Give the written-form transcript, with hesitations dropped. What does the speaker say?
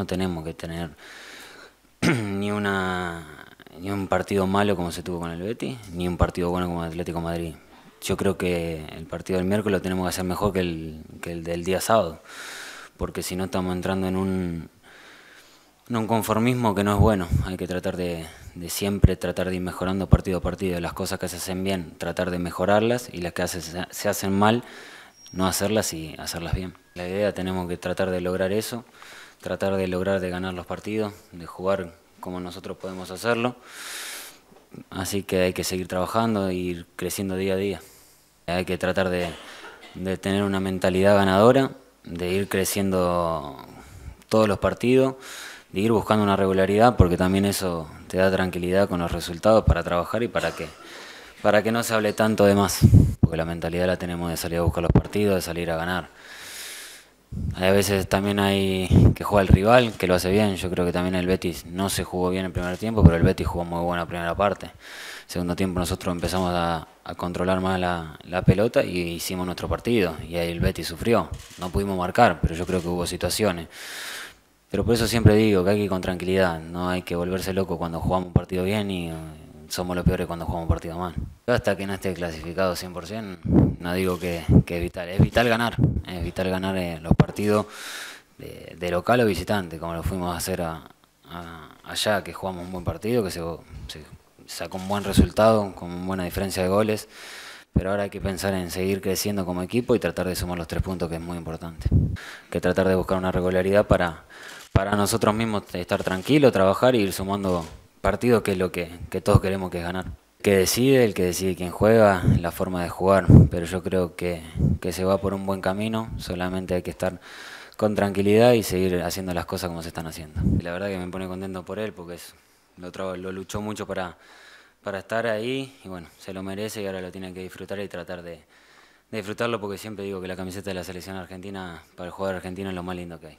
no tenemos que tener ni un partido malo como se tuvo con el Betis, ni un partido bueno como el Atlético de Madrid. Yo creo que el partido del miércoles lo tenemos que hacer mejor que el del día sábado, porque si no estamos entrando en un conformismo que no es bueno. Hay que tratar de siempre tratar de ir mejorando partido a partido. Las cosas que se hacen bien, tratar de mejorarlas, y las que se hacen mal, no hacerlas y hacerlas bien. La idea, tenemos que tratar de lograr eso, tratar de lograr de ganar los partidos, de jugar como nosotros podemos hacerlo. Así que hay que seguir trabajando e ir creciendo día a día. Hay que tratar de tener una mentalidad ganadora, de ir creciendo todos los partidos, de ir buscando una regularidad, porque también eso te da tranquilidad con los resultados para trabajar y para que no se hable tanto de más. Porque la mentalidad la tenemos de salir a buscar los partidos, de salir a ganar. A veces también hay que jugar el rival, que lo hace bien. Yo creo que también el Betis no se jugó bien el primer tiempo, pero el Betis jugó muy buena primera parte. Segundo tiempo nosotros empezamos a controlar más la pelota y hicimos nuestro partido. Y ahí el Betis sufrió. No pudimos marcar, pero yo creo que hubo situaciones. Pero por eso siempre digo que hay que ir con tranquilidad. No hay que volverse loco cuando jugamos un partido bien y somos los peores cuando jugamos un partido mal. Hasta que no esté clasificado 100%, no digo que es vital ganar. Es vital ganar los partidos de local o visitante, como lo fuimos a hacer allá, que jugamos un buen partido, que se sacó un buen resultado, con buena diferencia de goles. Pero ahora hay que pensar en seguir creciendo como equipo y tratar de sumar los 3 puntos, que es muy importante. Que tratar de buscar una regularidad para nosotros mismos estar tranquilos, trabajar y ir sumando partidos, que es lo que todos queremos, que es ganar. El que decide quién juega, la forma de jugar, pero yo creo que se va por un buen camino. Solamente hay que estar con tranquilidad y seguir haciendo las cosas como se están haciendo. Y la verdad que me pone contento por él, porque lo luchó mucho para estar ahí, y bueno, se lo merece y ahora lo tiene que disfrutar y tratar de disfrutarlo, porque siempre digo que la camiseta de la selección argentina para el jugador argentino es lo más lindo que hay.